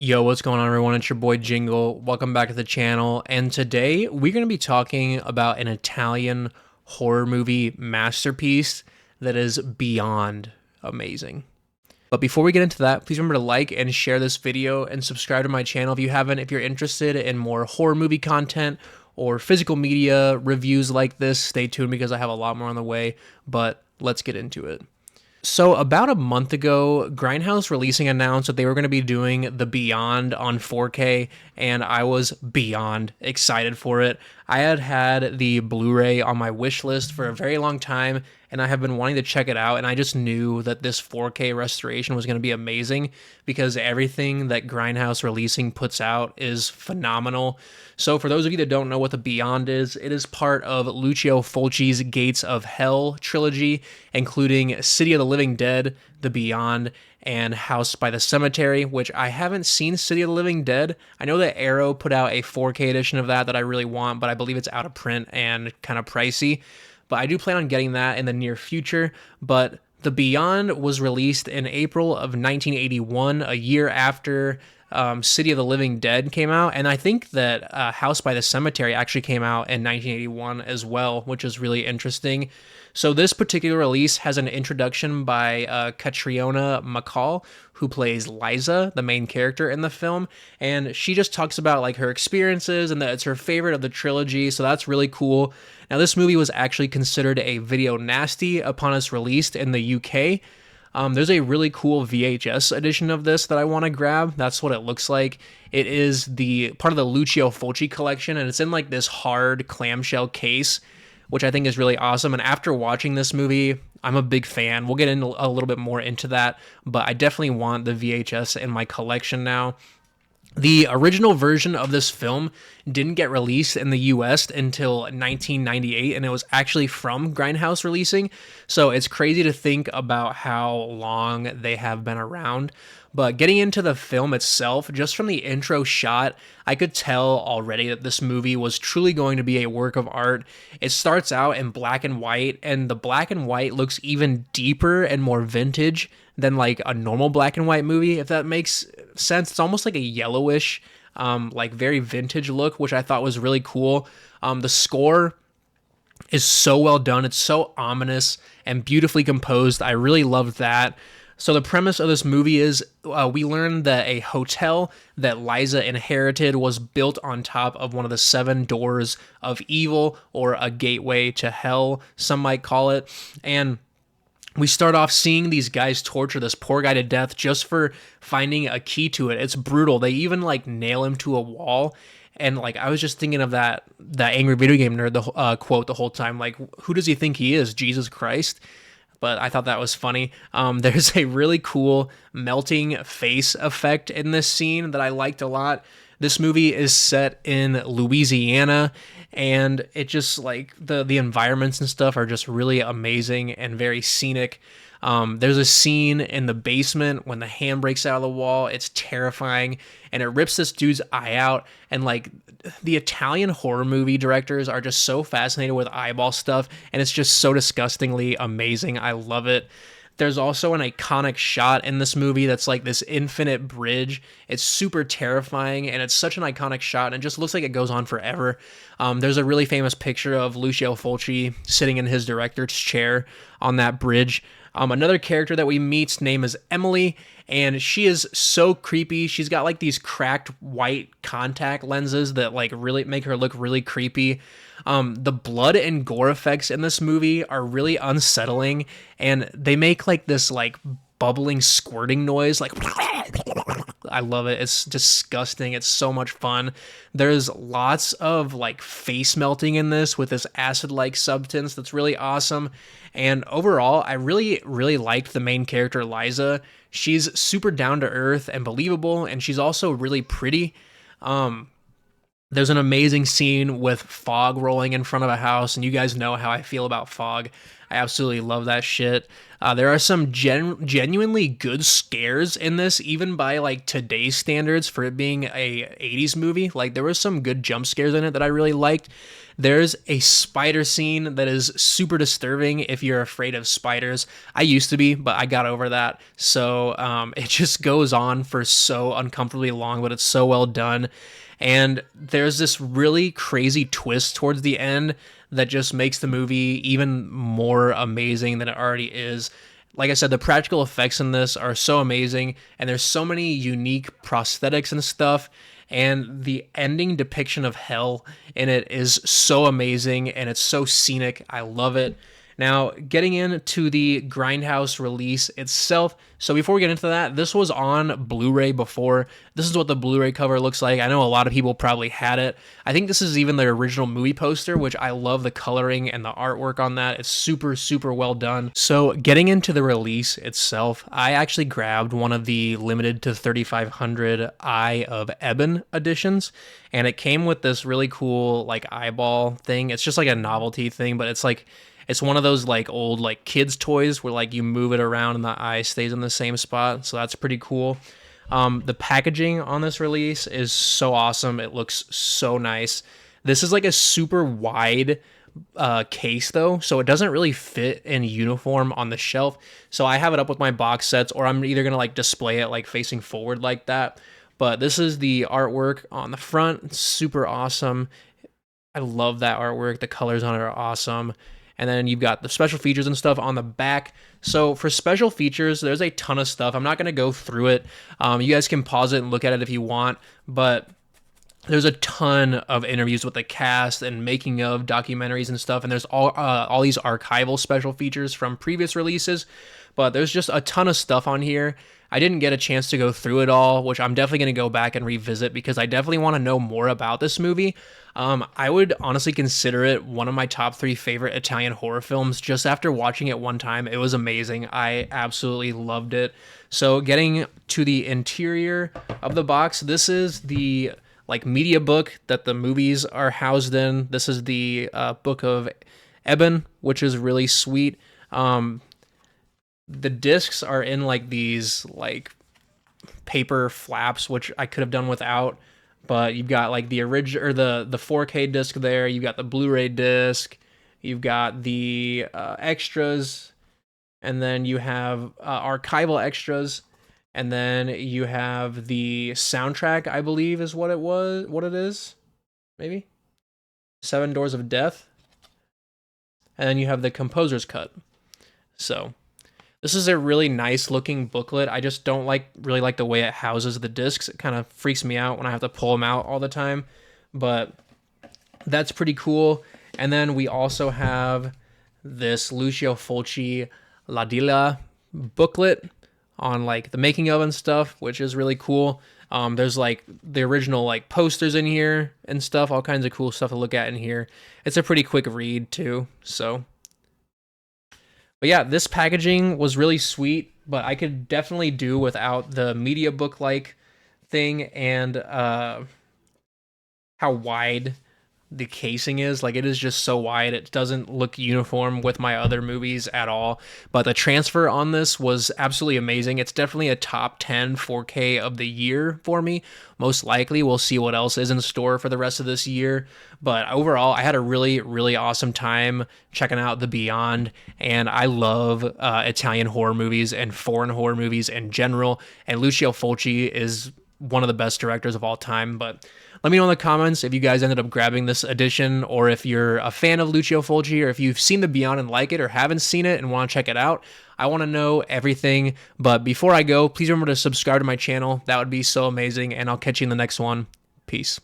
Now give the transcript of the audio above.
Yo, what's going on, everyone? It's your boy Jingle. Welcome back to the channel. And today we're going to be talking about an Italian horror movie masterpiece that is beyond amazing. But before we get into that, please remember to like and share this video and subscribe to my channel if you haven't, if you're interested in more horror movie content or physical media reviews like this. Stay tuned because I have a lot more on the way, but let's get into it. So about a month ago, Grindhouse Releasing announced that they were going to be doing The Beyond on 4K, and I was beyond excited for it. I had had the Blu-ray on my wish list for a very long time, and I have been wanting to check it out, and I just knew that this 4K restoration was going to be amazing because everything that Grindhouse Releasing puts out is phenomenal. So for those of you that don't know what The Beyond is, it is part of Lucio Fulci's Gates of Hell trilogy, including City of the Living Dead, The Beyond, and House by the Cemetery, which I haven't seen City of the Living Dead. I know that Arrow put out a 4K edition of that I really want, but I believe it's out of print and kind of pricey. But I do plan on getting that in the near future. But The Beyond was released in April of 1981, a year after City of the Living Dead came out, and I think that House by the Cemetery actually came out in 1981 as well, which is really interesting. So this particular release has an introduction by Catriona MacColl, who plays Liza, the main character in the film, and she just talks about like her experiences and that it's her favorite of the trilogy, so that's really cool. Now this movie was actually considered a video nasty upon its release in the UK. There's a really cool VHS edition of this that I want to grab. That's what it looks like. It is the part of the Lucio Fulci collection, and it's in like this hard clamshell case, which I think is really awesome. And after watching this movie, I'm a big fan. We'll get into a little bit more into that, but I definitely want the VHS in my collection now. The original version of this film didn't get released in the US until 1998, and it was actually from Grindhouse Releasing. So it's crazy to think about how long they have been around. But getting into the film itself, just from the intro shot, I could tell already that this movie was truly going to be a work of art. It starts out in black and white, and the black and white looks even deeper and more vintage than like a normal black and white movie, if that makes sense. It's almost like a yellowish, like very vintage look, which I thought was really cool. The score is so well done. It's so ominous and beautifully composed. I really loved that. So the premise of this movie is we learn that a hotel that Liza inherited was built on top of one of the 7 doors of evil, or a gateway to hell, some might call it. And we start off seeing these guys torture this poor guy to death just for finding a key to it. It's brutal. They even like nail him to a wall. And like I was just thinking of that angry video game nerd quote the whole time. Like, who does he think he is? Jesus Christ? But I thought that was funny. There's a really cool melting face effect in this scene that I liked a lot. This movie is set in Louisiana, and it just like the environments and stuff are just really amazing and very scenic. There's a scene in the basement when the hand breaks out of the wall. It's terrifying, and it rips this dude's eye out. And like the Italian horror movie directors are just so fascinated with eyeball stuff, and it's just so disgustingly amazing. I love it. There's also an iconic shot in this movie that's like this infinite bridge. It's super terrifying, and it's such an iconic shot, and it just looks like it goes on forever. There's a really famous picture of Lucio Fulci sitting in his director's chair on that bridge. Another character that we meet's name is Emily, and she is so creepy. She's got like these cracked white contact lenses that like really make her look really creepy. The blood and gore effects in this movie are really unsettling, and they make like this like bubbling squirting noise, like I love it. It's disgusting. It's so much fun. There's lots of like face melting in this with this acid-like substance that's really awesome. And overall, I really, really liked the main character, Liza. She's super down to earth and believable, and she's also really pretty. There's an amazing scene with fog rolling in front of a house, and you guys know how I feel about fog. I absolutely love that shit. There are some genuinely good scares in this, even by like today's standards for it being a 80s movie. Like there was some good jump scares in it that I really liked. There's a spider scene that is super disturbing if you're afraid of spiders. I used to be, but I got over that. So it just goes on for so uncomfortably long, but it's so well done. And there's this really crazy twist towards the end that just makes the movie even more amazing than it already is. Like I said, the practical effects in this are so amazing, and there's so many unique prosthetics and stuff. And the ending depiction of hell in it is so amazing, and it's so scenic. I love it. Now, getting into the Grindhouse release itself. So before we get into that, this was on Blu-ray before. This is what the Blu-ray cover looks like. I know a lot of people probably had it. I think this is even the original movie poster, which I love the coloring and the artwork on that. It's super, super well done. So getting into the release itself, I actually grabbed one of the limited to 3500 Eye of Ebon editions, and it came with this really cool like eyeball thing. It's just like a novelty thing, but it's one of those like old like kids toys where like you move it around and the eye stays in the same spot. So that's pretty cool. The packaging on this release is so awesome. It looks so nice. This is like a super wide case though, so it doesn't really fit in uniform on the shelf. So I have it up with my box sets, or I'm either gonna like display it like facing forward like that. But this is the artwork on the front. It's super awesome. I love that artwork. The colors on it are awesome. And then you've got the special features and stuff on the back. So for special features, there's a ton of stuff. I'm not going to go through it. You guys can pause it and look at it if you want. But there's a ton of interviews with the cast and making of documentaries and stuff. And there's all these archival special features from previous releases. But there's just a ton of stuff on here. I didn't get a chance to go through it all, which I'm definitely going to go back and revisit because I definitely want to know more about this movie. I would honestly consider it one of my top 3 favorite Italian horror films. Just after watching it one time, it was amazing. I absolutely loved it. So getting to the interior of the box, this is the like media book that the movies are housed in. This is the Book of Ebon, which is really sweet. The discs are in like these like paper flaps, which I could have done without, but you've got like the original or the 4K disc there. You've got the Blu-ray disc. You've got the extras, and then you have archival extras, and then you have the soundtrack. I believe is what it is, maybe Seven Doors of Death, and then you have the composer's cut. So this is a really nice looking booklet. I just don't really like the way it houses the discs. It kind of freaks me out when I have to pull them out all the time, but that's pretty cool. And then we also have this Lucio Fulci La Dilla booklet on like the making of and stuff, which is really cool. There's like the original like posters in here and stuff, all kinds of cool stuff to look at in here. It's a pretty quick read too, so. But yeah, this packaging was really sweet, but I could definitely do without the media book-like thing and how wide the casing is. Like, it is just so wide. It doesn't look uniform with my other movies at all. But the transfer on this was absolutely amazing. It's definitely a top 10 4K of the year for me. Most likely, we'll see what else is in store for the rest of this year. But overall, I had a really, really awesome time checking out The Beyond. And I love Italian horror movies and foreign horror movies in general. And Lucio Fulci is one of the best directors of all time. But let me know in the comments if you guys ended up grabbing this edition, or if you're a fan of Lucio Fulci, or if you've seen The Beyond and like it, or haven't seen it and want to check it out. I want to know everything. But before I go, please remember to subscribe to my channel. That would be so amazing. And I'll catch you in the next one. Peace.